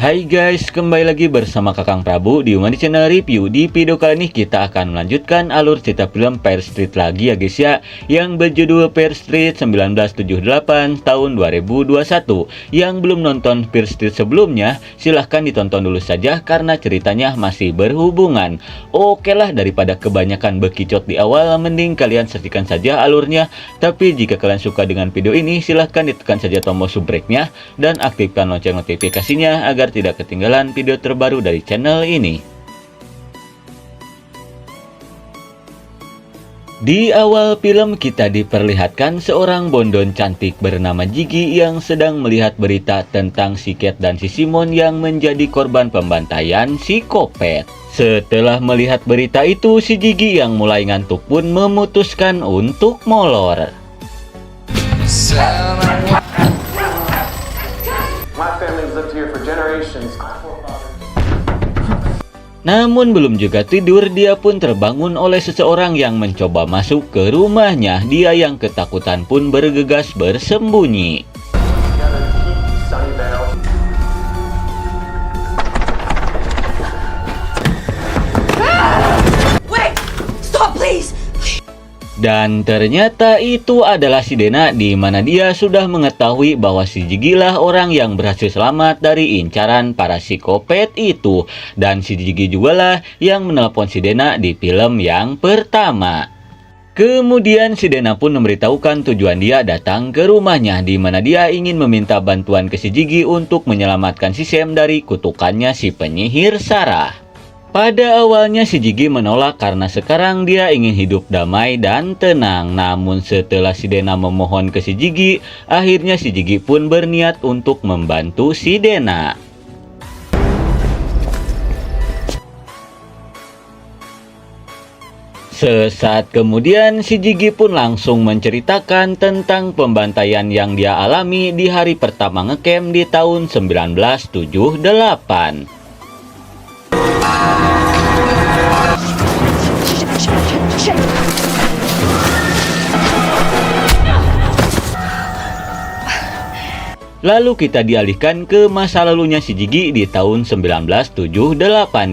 Hai guys, kembali lagi bersama Kakang Prabu di Umani Channel Review. Di video kali ini kita akan melanjutkan alur cerita film Fear Street lagi ya guys ya, yang berjudul Fear Street 1978 tahun 2021. Yang belum nonton Fear Street sebelumnya, silahkan ditonton dulu saja karena ceritanya masih berhubungan. Oke lah, daripada kebanyakan bekicot di awal, mending kalian saksikan saja alurnya. Tapi jika kalian suka dengan video ini, silahkan ditekan saja tombol subscribe-nya dan aktifkan lonceng notifikasinya agar tidak ketinggalan video terbaru dari channel ini. Di awal film kita diperlihatkan seorang bondon cantik bernama Gigi yang sedang melihat berita tentang si Cat dan si Simon yang menjadi korban pembantaian si Kopet. Setelah melihat berita itu, si Gigi yang mulai ngantuk pun memutuskan untuk molor. Namun belum juga tidur, dia pun terbangun oleh seseorang yang mencoba masuk ke rumahnya. Dia yang ketakutan pun bergegas bersembunyi. Dan ternyata itu adalah si Dena, di mana dia sudah mengetahui bahwa si Gigi lah orang yang berhasil selamat dari incaran para psikopat itu. Dan si Gigi juga lah yang menelpon si Dena di film yang pertama. Kemudian si Dena pun memberitahukan tujuan dia datang ke rumahnya, di mana dia ingin meminta bantuan ke si Gigi untuk menyelamatkan si Sam dari kutukannya si penyihir Sarah. Pada awalnya si Gigi menolak karena sekarang dia ingin hidup damai dan tenang. Namun setelah si Dena memohon ke si Gigi, akhirnya si Gigi pun berniat untuk membantu si Dena. Sesaat kemudian si Gigi pun langsung menceritakan tentang pembantaian yang dia alami di hari pertama ngecamp di tahun 1978. Lalu kita dialihkan ke masa lalunya si Gigi di tahun 1978,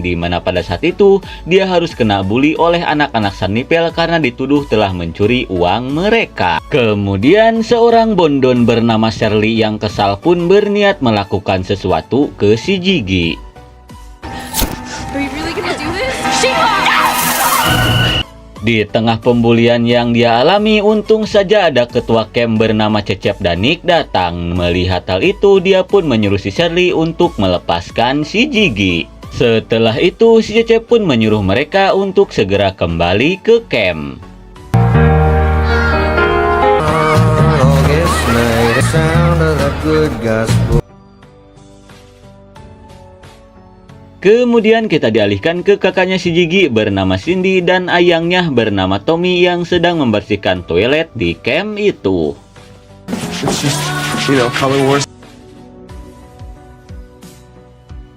di mana pada saat itu dia harus kena bully oleh anak-anak Sunnydale karena dituduh telah mencuri uang mereka. Kemudian seorang bondon bernama Shirley yang kesal pun berniat melakukan sesuatu ke si Gigi. Di tengah pembulian yang dia alami, untung saja ada ketua camp bernama Cecep dan Nick datang. Melihat hal itu, dia pun menyuruh si Shirley untuk melepaskan si Gigi. Setelah itu, si Cecep pun menyuruh mereka untuk segera kembali ke camp. Kemudian kita dialihkan ke kakaknya si Gigi bernama Cindy dan ayangnya bernama Tommy yang sedang membersihkan toilet di camp itu.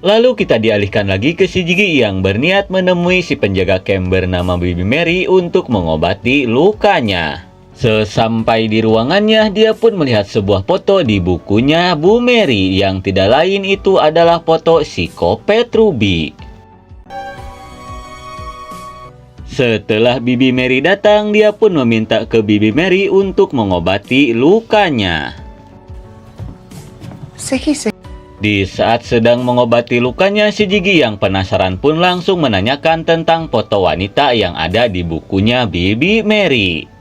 Lalu kita dialihkan lagi ke si Gigi yang berniat menemui si penjaga camp bernama Bibi Mary untuk mengobati lukanya. Sesampai di ruangannya, dia pun melihat sebuah foto di bukunya Bu Mary yang tidak lain itu adalah foto psikopat Ruby. Setelah Bibi Mary datang, dia pun meminta ke Bibi Mary untuk mengobati lukanya. Di saat sedang mengobati lukanya, si Gigi yang penasaran pun langsung menanyakan tentang foto wanita yang ada di bukunya Bibi Mary.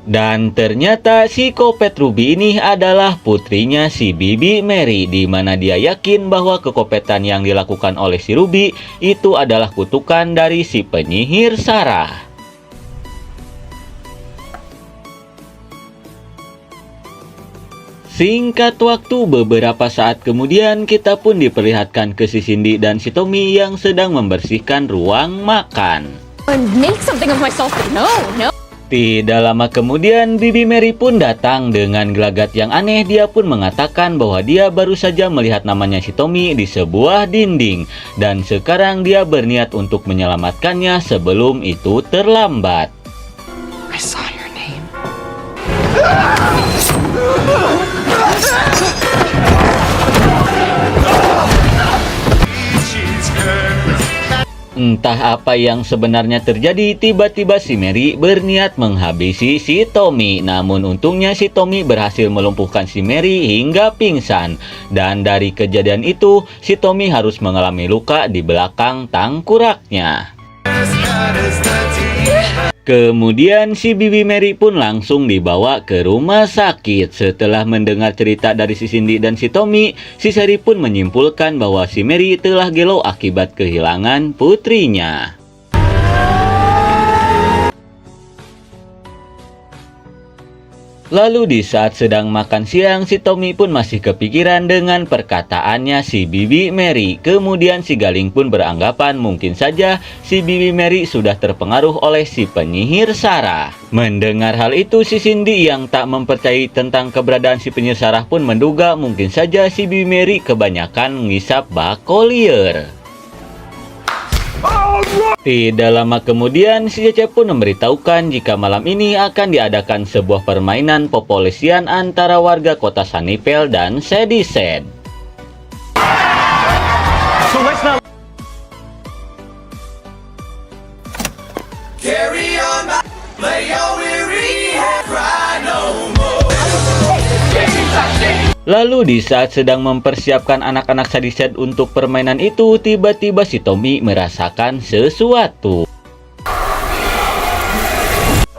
Dan ternyata si Kopet Ruby ini adalah putrinya si Bibi Mary, di mana dia yakin bahwa kekopetan yang dilakukan oleh si Ruby itu adalah kutukan dari si penyihir Sarah. Singkat waktu, beberapa saat kemudian kita pun diperlihatkan ke si Cindy dan si Tommy yang sedang membersihkan ruang makan. Tidak lama kemudian, Bibi Mary pun datang dengan gelagat yang aneh. Dia pun mengatakan bahwa dia baru saja melihat namanya si Tommy di sebuah dinding. Dan sekarang dia berniat untuk menyelamatkannya sebelum itu terlambat. I saw your name. Entah apa yang sebenarnya terjadi, tiba-tiba si Mary berniat menghabisi si Tommy. Namun untungnya si Tommy berhasil melumpuhkan si Mary hingga pingsan. Dan dari kejadian itu, si Tommy harus mengalami luka di belakang tengkoraknya. Kemudian si Bibi Mary pun langsung dibawa ke rumah sakit. Setelah mendengar cerita dari si Cindy dan si Tommy, si Sherry pun menyimpulkan bahwa si Mary telah gelo akibat kehilangan putrinya. Lalu di saat sedang makan siang, si Tommy pun masih kepikiran dengan perkataannya si Bibi Mary. Kemudian si Galing pun beranggapan mungkin saja si Bibi Mary sudah terpengaruh oleh si penyihir Sarah. Mendengar hal itu, si Cindy yang tak mempercayai tentang keberadaan si penyihir Sarah pun menduga mungkin saja si Bibi Mary kebanyakan ngisap bako liar. Tidak lama kemudian, si Cece pun memberitahukan jika malam ini akan diadakan sebuah permainan popolisian antara warga kota Sunnydale dan Shadyside. Lalu di saat sedang mempersiapkan anak-anak Shadyside untuk permainan itu, tiba-tiba si Tommy merasakan sesuatu.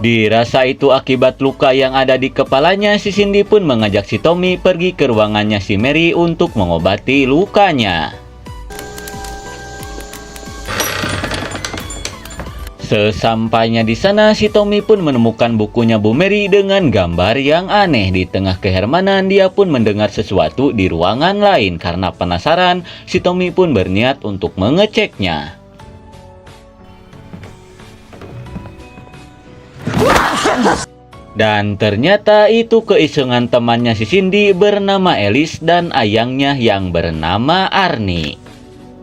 Dirasa itu akibat luka yang ada di kepalanya, si Cindy pun mengajak si Tommy pergi ke ruangannya si Mary untuk mengobati lukanya. Sesampainya di sana, si Tommy pun menemukan bukunya Bu Mary dengan gambar yang aneh. Di tengah kehermanan, dia pun mendengar sesuatu di ruangan lain. Karena penasaran, si Tommy pun berniat untuk mengeceknya. Dan ternyata itu keisengan temannya si Cindy bernama Alice dan ayangnya yang bernama Arnie.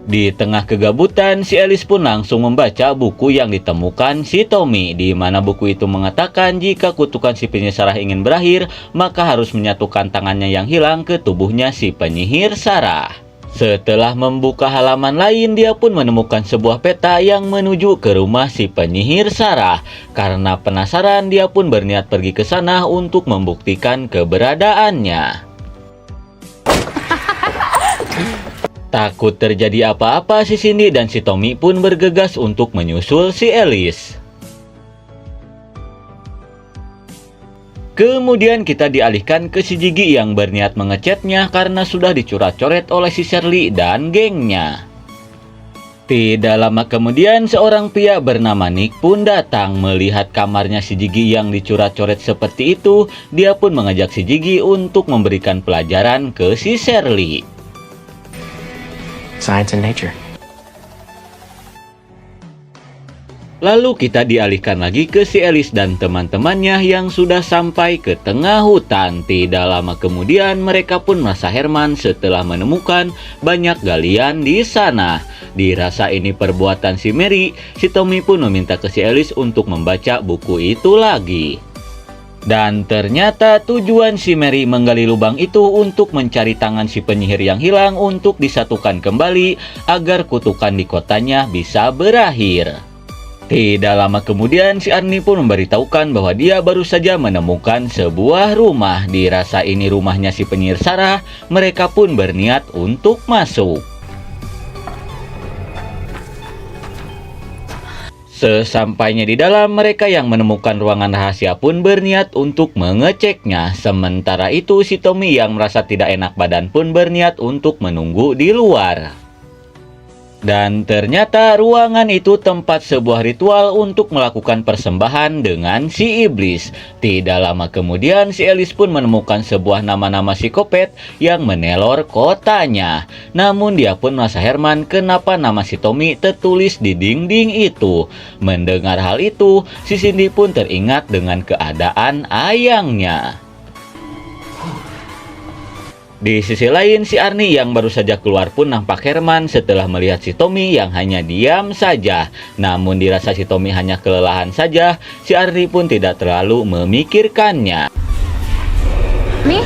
Di tengah kegabutan, si Alice pun langsung membaca buku yang ditemukan si Tommy, di mana buku itu mengatakan jika kutukan si penyihir Sarah ingin berakhir, maka harus menyatukan tangannya yang hilang ke tubuhnya si penyihir Sarah. Setelah membuka halaman lain, dia pun menemukan sebuah peta yang menuju ke rumah si penyihir Sarah. Karena penasaran, dia pun berniat pergi ke sana untuk membuktikan keberadaannya. Takut terjadi apa-apa, si Cindy dan si Tommy pun bergegas untuk menyusul si Alice. Kemudian kita dialihkan ke si Gigi yang berniat ngechatnya karena sudah dicoret-coret oleh si Shirley dan gengnya. Tidak lama kemudian, seorang pria bernama Nick pun datang. Melihat kamarnya si Gigi yang dicoret-coret seperti itu, dia pun mengajak si Gigi untuk memberikan pelajaran ke si Shirley. Science and nature. Lalu kita dialihkan lagi ke si Alice dan teman-temannya yang sudah sampai ke tengah hutan. Tidak lama kemudian mereka pun merasa heran setelah menemukan banyak galian di sana. Dirasa ini perbuatan si Mary, si Tommy pun meminta ke si Alice untuk membaca buku itu lagi. Dan ternyata tujuan si Mary menggali lubang itu untuk mencari tangan si penyihir yang hilang untuk disatukan kembali agar kutukan di kotanya bisa berakhir. Tidak lama kemudian si Arnie pun memberitahukan bahwa dia baru saja menemukan sebuah rumah. Dirasa ini rumahnya si penyihir Sarah, mereka pun berniat untuk masuk. Sesampainya di dalam, mereka yang menemukan ruangan rahasia pun berniat untuk mengeceknya. Sementara itu, si Tommy yang merasa tidak enak badan pun berniat untuk menunggu di luar. Dan ternyata ruangan itu tempat sebuah ritual untuk melakukan persembahan dengan si iblis. Tidak lama kemudian si Alice pun menemukan sebuah nama-nama psikopat yang menelor kotanya. Namun dia pun merasa heran kenapa nama si Tommy tertulis di dinding itu. Mendengar hal itu, si Cindy pun teringat dengan keadaan ayangnya. Di sisi lain, si Arnie yang baru saja keluar pun nampak heran setelah melihat si Tommy yang hanya diam saja. Namun dirasa si Tommy hanya kelelahan saja, si Arnie pun tidak terlalu memikirkannya. Nih?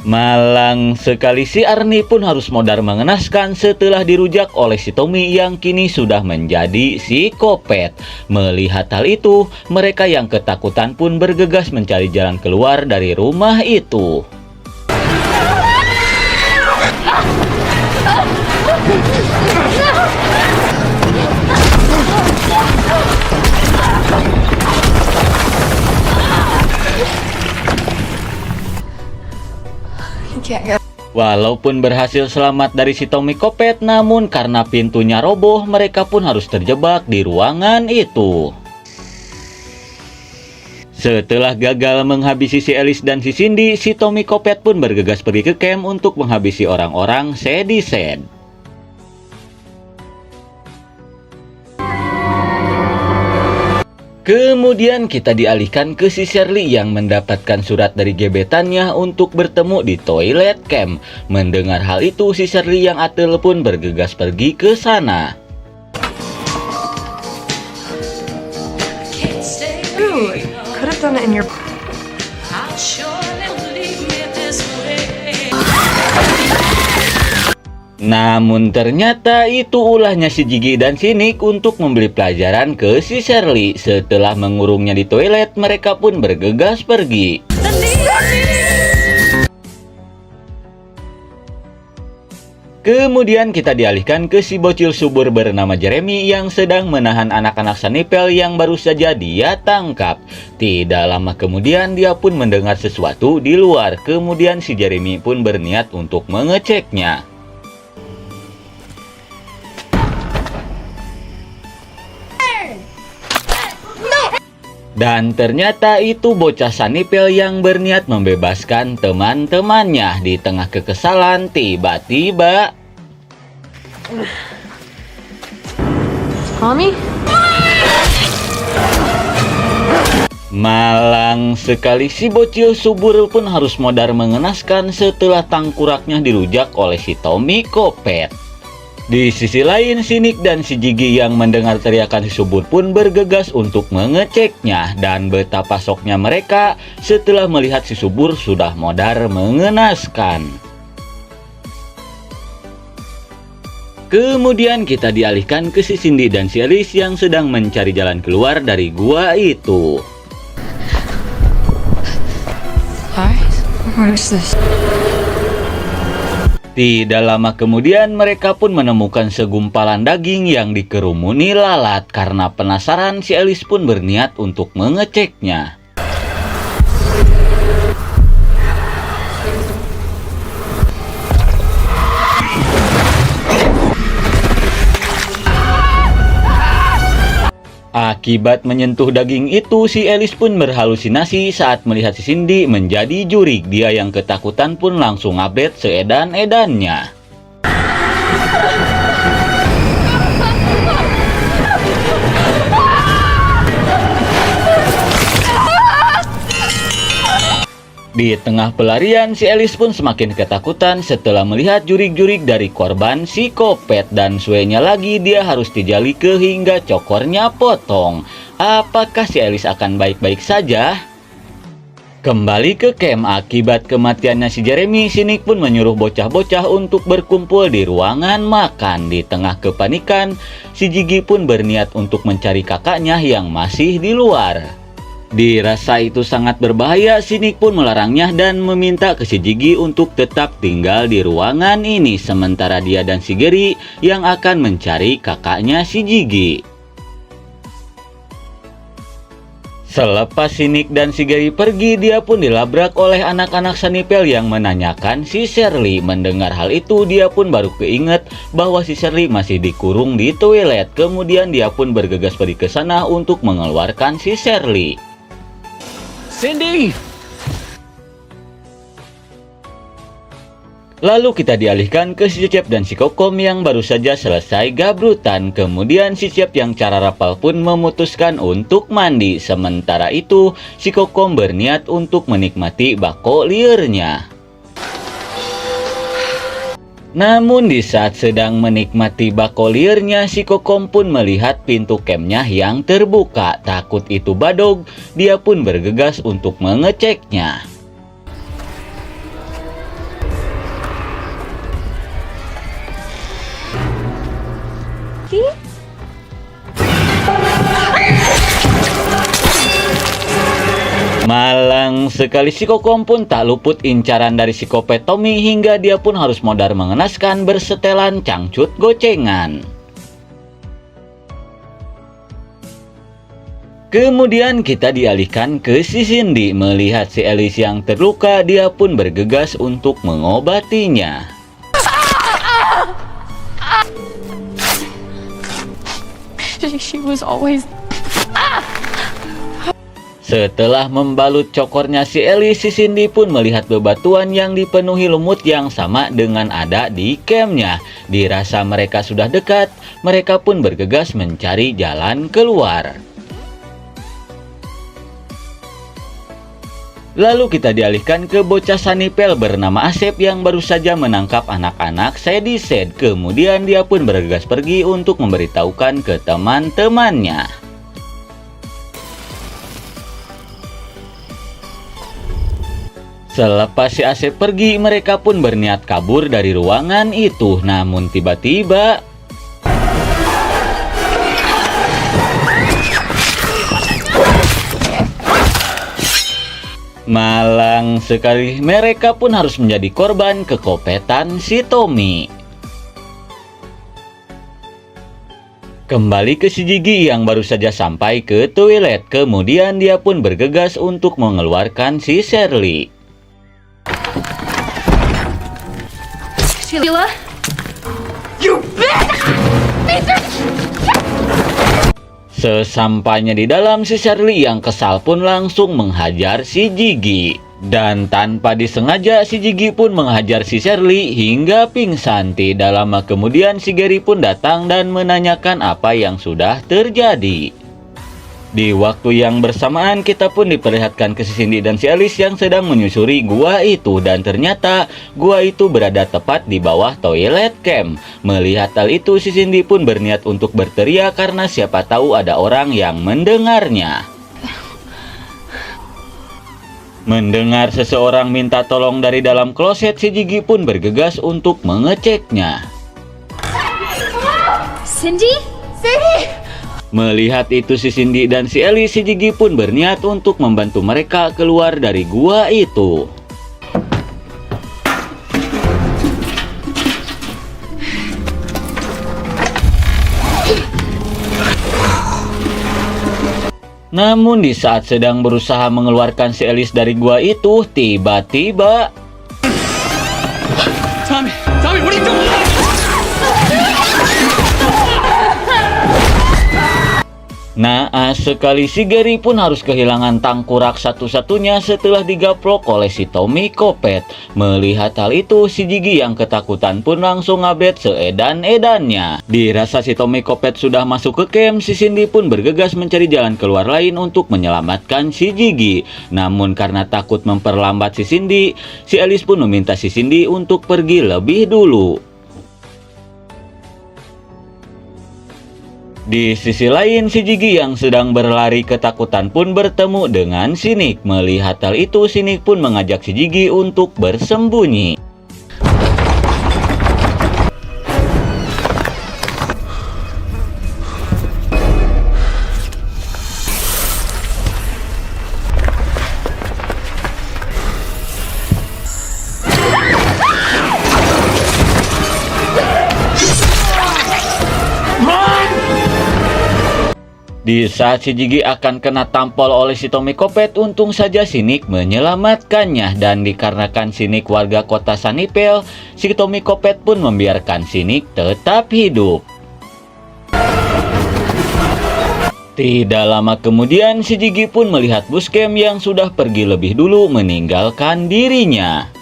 Malang sekali si Arni pun harus modar mengenaskan setelah dirujak oleh si Tommy yang kini sudah menjadi psikopat. Melihat hal itu, mereka yang ketakutan pun bergegas mencari jalan keluar dari rumah itu. Walaupun berhasil selamat dari si Tommy Kopet, namun karena pintunya roboh, mereka pun harus terjebak di ruangan itu. Setelah gagal menghabisi si Alice dan si Cindy, si Tommy Kopet pun bergegas pergi ke camp untuk menghabisi orang-orang Shadyshed. Kemudian kita dialihkan ke si Shirley yang mendapatkan surat dari gebetannya untuk bertemu di toilet camp. Mendengar hal itu, si Shirley yang atel pun bergegas pergi ke sana. Dude, could have done it in your... Namun ternyata itu ulahnya si Gigi dan si Nick untuk memberi pelajaran ke si Shirley. Setelah mengurungnya di toilet, mereka pun bergegas pergi. Kemudian kita dialihkan ke si bocil subur bernama Jeremy yang sedang menahan anak-anak Sunnydale yang baru saja dia tangkap. Tidak lama kemudian dia pun mendengar sesuatu di luar. Kemudian si Jeremy pun berniat untuk mengeceknya. Dan ternyata itu bocah Sunnydale yang berniat membebaskan teman-temannya. Di tengah kekesalan, tiba-tiba Tommy? malang sekali si bocil subur pun harus modar mengenaskan setelah tangkuraknya dirujak oleh si Tommy Kopet. Di sisi lain, si Nick dan si Gigi yang mendengar teriakan si subur pun bergegas untuk mengeceknya. Dan betapa syoknya mereka setelah melihat si subur sudah modar mengenaskan. Kemudian kita dialihkan ke si Cindy dan si Alice yang sedang mencari jalan keluar dari gua itu. Guys, what is this? Tidak lama kemudian mereka pun menemukan segumpalan daging yang dikerumuni lalat. Karena penasaran, si Alice pun berniat untuk mengeceknya. Akibat menyentuh daging itu, si Alice pun berhalusinasi saat melihat si Cindy menjadi jurik. Dia yang ketakutan pun langsung update seedan-edannya. Di tengah pelarian, si Alice pun semakin ketakutan setelah melihat jurik-jurik dari korban psikopat. Dan suenya lagi dia harus dijalike hingga cokornya potong. Apakah si Alice akan baik-baik saja? Kembali ke camp, akibat kematiannya si Jeremy, si Nick pun menyuruh bocah-bocah untuk berkumpul di ruangan makan. Di tengah kepanikan, si Gigi pun berniat untuk mencari kakaknya yang masih di luar. Dirasa itu sangat berbahaya, si Nick pun melarangnya dan meminta ke si Gigi untuk tetap tinggal di ruangan ini. Sementara dia dan si Gary yang akan mencari kakaknya si Gigi. Selepas si Nick dan si Gary pergi, dia pun dilabrak oleh anak-anak Sunnydale yang menanyakan si Shirley. Mendengar hal itu, dia pun baru keinget bahwa si Shirley masih dikurung di toilet. Kemudian dia pun bergegas pergi ke sana untuk mengeluarkan si Shirley. Cindy! Lalu kita dialihkan ke si Cecep dan si Kokom yang baru saja selesai gabrutan. Kemudian si Cecep yang cara rapal pun memutuskan untuk mandi. Sementara itu, si Kokom berniat untuk menikmati bako liarnya. Namun di saat sedang menikmati bako liarnya, si Kokom pun melihat pintu campnya yang terbuka. Takut itu badog, dia pun bergegas untuk mengeceknya. Malang sekali si Kokom pun tak luput incaran dari psikopat Tommy hingga dia pun harus modar mengenaskan bersetelan cangcut gocengan. Kemudian kita dialihkan ke si Cindy. Melihat si Alice yang terluka, dia pun bergegas untuk mengobatinya. She was always. Setelah membalut cokornya si Alice, si Cindy pun melihat bebatuan yang dipenuhi lumut yang sama dengan ada di campnya. Dirasa mereka sudah dekat, mereka pun bergegas mencari jalan keluar. Lalu kita dialihkan ke bocah sanipel bernama Asep yang baru saja menangkap anak-anak Sadie. Kemudian dia pun bergegas pergi untuk memberitahukan ke teman-temannya. Selepas si Asep pergi, mereka pun berniat kabur dari ruangan itu. Namun tiba-tiba malang sekali, mereka pun harus menjadi korban kekopetan si Tommy. Kembali ke si Gigi yang baru saja sampai ke toilet. Kemudian dia pun bergegas untuk mengeluarkan si Shirley. Sheila? Sesampainya di dalam, si Shirley yang kesal pun langsung menghajar si Gigi. Dan tanpa disengaja, si Gigi pun menghajar si Shirley hingga pingsan. Tidak lama kemudian, si Gary pun datang dan menanyakan apa yang sudah terjadi. Di waktu yang bersamaan, kita pun diperlihatkan ke si Cindy dan si Alice yang sedang menyusuri gua itu. Dan ternyata gua itu berada tepat di bawah toilet camp. Melihat hal itu, si Cindy pun berniat untuk berteriak karena siapa tahu ada orang yang mendengarnya. Mendengar seseorang minta tolong dari dalam kloset, si Gigi pun bergegas untuk mengeceknya. Cindy? Cindy! Melihat itu si Cindy dan si Ellie, si Gigi pun berniat untuk membantu mereka keluar dari gua itu. Namun di saat sedang berusaha mengeluarkan si Alice dari gua itu, tiba-tiba Tommy, what are you doing? naas sekali, si Gary pun harus kehilangan tangkurak satu-satunya setelah digaplok oleh si Tommy Kopet. Melihat hal itu, si Gigi yang ketakutan pun langsung ngabret seedan-edannya. Dirasa si Tommy Kopet sudah masuk ke camp, si Cindy pun bergegas mencari jalan keluar lain untuk menyelamatkan si Gigi. Namun karena takut memperlambat si Cindy, si Alice pun meminta si Cindy untuk pergi lebih dulu. Di sisi lain, si Gigi yang sedang berlari ketakutan pun bertemu dengan si Nick. Melihat hal itu, si Nick pun mengajak si Gigi untuk bersembunyi. Di saat si Gigi akan kena tampol oleh si Tommy Kopet, untung saja si Nick menyelamatkannya. Dan dikarenakan si Nick warga kota Sanipel, si Tommy Kopet pun membiarkan si Nick tetap hidup. Tidak lama kemudian, si Gigi pun melihat bus camp yang sudah pergi lebih dulu meninggalkan dirinya.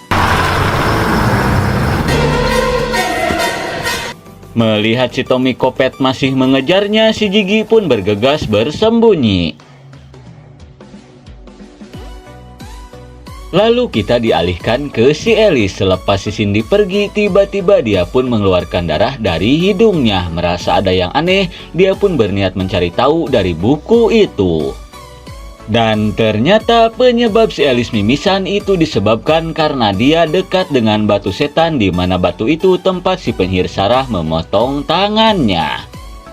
Melihat si Tommy Kopet masih mengejarnya, si Gigi pun bergegas bersembunyi. Lalu kita dialihkan ke si Alice. Selepas si Cindy pergi, tiba-tiba dia pun mengeluarkan darah dari hidungnya. Merasa ada yang aneh, dia pun berniat mencari tahu dari buku itu. Dan ternyata penyebab si Alice mimisan itu disebabkan karena dia dekat dengan batu setan, di mana batu itu tempat si penyihir Sarah memotong tangannya.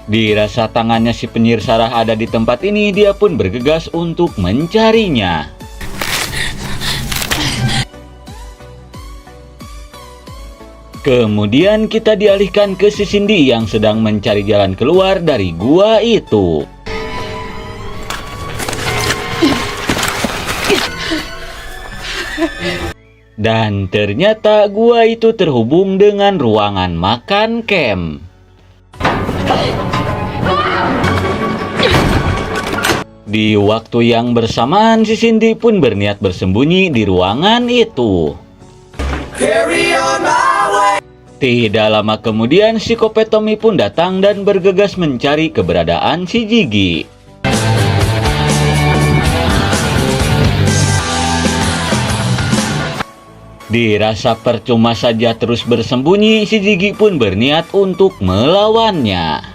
Dirasa tangannya si penyihir Sarah ada di tempat ini, dia pun bergegas untuk mencarinya. Kemudian kita dialihkan ke si Cindy yang sedang mencari jalan keluar dari gua itu. Dan ternyata gua itu terhubung dengan ruangan makan camp. Di waktu yang bersamaan si Cindy pun berniat bersembunyi di ruangan itu. Tidak lama kemudian psikopat Tommy pun datang dan bergegas mencari keberadaan si Gigi. Dirasa percuma saja terus bersembunyi, si Gigi pun berniat untuk melawannya.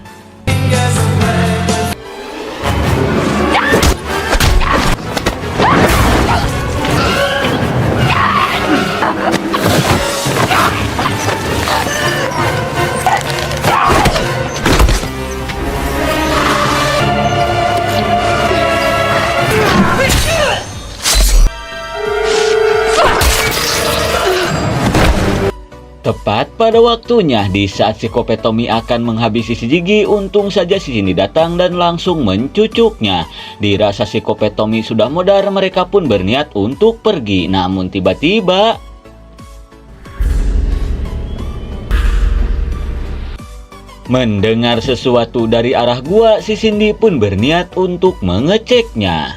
Tepat pada waktunya, di saat psikopat Tommy akan menghabisi si Gigi, untung saja si Cindy datang dan langsung mencucuknya. Dirasa psikopat Tommy sudah modar, mereka pun berniat untuk pergi. Namun tiba-tiba mendengar sesuatu dari arah gua, si Cindy pun berniat untuk mengeceknya.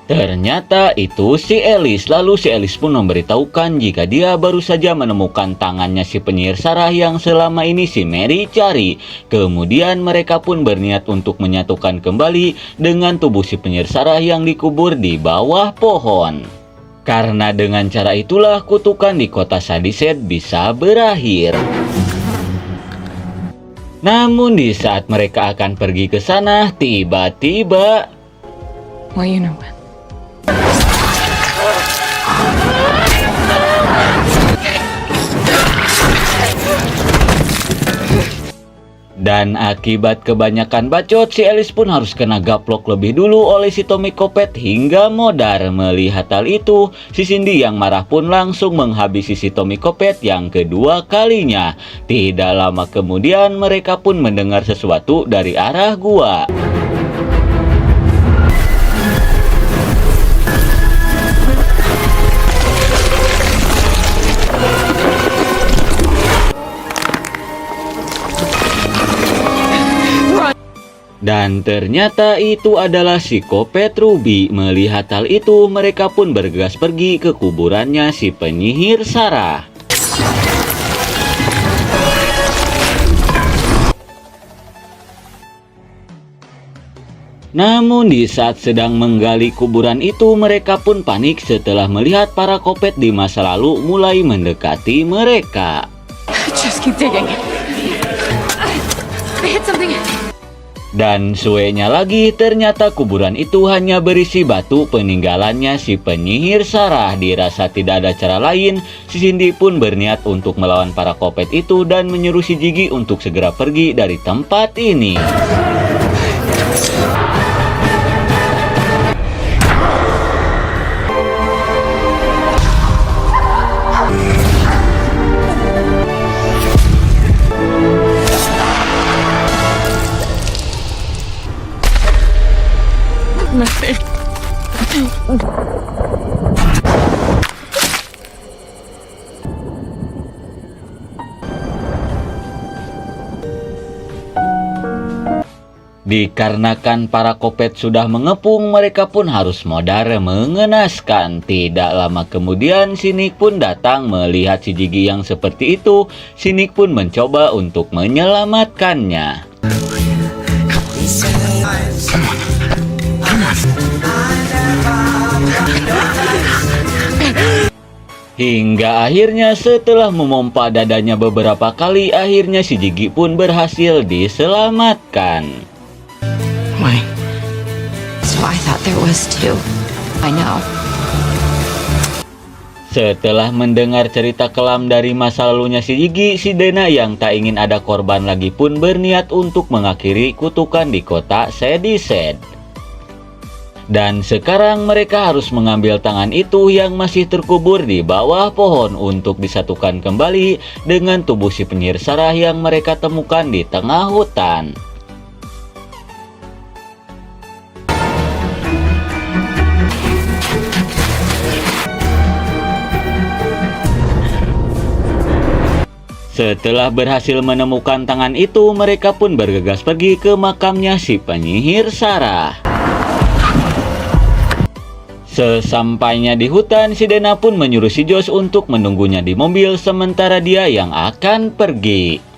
Ternyata itu si Alice. Lalu si Alice pun memberitahukan jika dia baru saja menemukan tangannya si penyihir Sarah yang selama ini si Mary cari. Kemudian mereka pun berniat untuk menyatukan kembali dengan tubuh si penyihir Sarah yang dikubur di bawah pohon. Karena dengan cara itulah kutukan di kota Shadyside bisa berakhir. Namun di saat mereka akan pergi ke sana, tiba-tiba Well, you know what? dan akibat kebanyakan bacot, si Alice pun harus kena gaplok lebih dulu oleh si Tommy Kopet hingga modar. Melihat hal itu, si Cindy yang marah pun langsung menghabisi si Tommy Kopet yang kedua kalinya. Tidak lama kemudian mereka pun mendengar sesuatu dari arah gua. Dan ternyata itu adalah psikopat Ruby. Melihat hal itu, mereka pun bergegas pergi ke kuburannya si penyihir Sarah. Namun di saat sedang menggali kuburan itu, mereka pun panik setelah melihat para kopet di masa lalu mulai mendekati mereka. Just keep digging. I hit something. Dan suenya lagi, ternyata kuburan itu hanya berisi batu peninggalannya si penyihir Sarah. Dirasa tidak ada cara lain, si Cindy pun berniat untuk melawan para kopet itu dan menyuruh si Gigi untuk segera pergi dari tempat ini. Nothing. Dikarenakan para kopet sudah mengepung, mereka pun harus modar mengenaskan. Tidak lama kemudian, si Nick pun datang. Melihat si Gigi yang seperti itu, si Nick pun mencoba untuk menyelamatkannya. Hingga akhirnya setelah memompa dadanya beberapa kali, akhirnya si Gigi pun berhasil diselamatkan. Why? So I thought there was too. I know. Setelah mendengar cerita kelam dari masa lalunya si Gigi, si Dena yang tak ingin ada korban lagi pun berniat untuk mengakhiri kutukan di kota Shadyside. Dan sekarang mereka harus mengambil tangan itu yang masih terkubur di bawah pohon untuk disatukan kembali dengan tubuh si penyihir Sarah yang mereka temukan di tengah hutan. Setelah berhasil menemukan tangan itu, mereka pun bergegas pergi ke makamnya si penyihir Sarah. Sesampainya di hutan, si Dena pun menyuruh si Josh untuk menunggunya di mobil sementara dia yang akan pergi.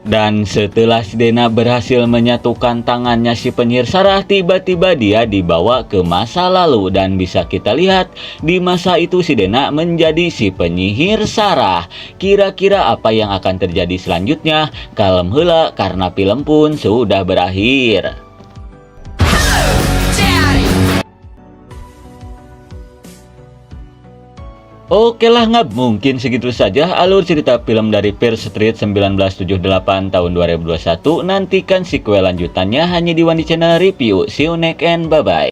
Dan setelah si Dena berhasil menyatukan tangannya si penyihir Sarah, tiba-tiba dia dibawa ke masa lalu. Dan bisa kita lihat, di masa itu si Dena menjadi si penyihir Sarah. Kira-kira apa yang akan terjadi selanjutnya? Kalem heula karena film pun sudah berakhir. Oke lah, nggak mungkin segitu saja alur cerita film dari Fear Street 1978 tahun 2021. Nantikan sequel lanjutannya hanya di Wandi Channel Review. See you next and bye-bye.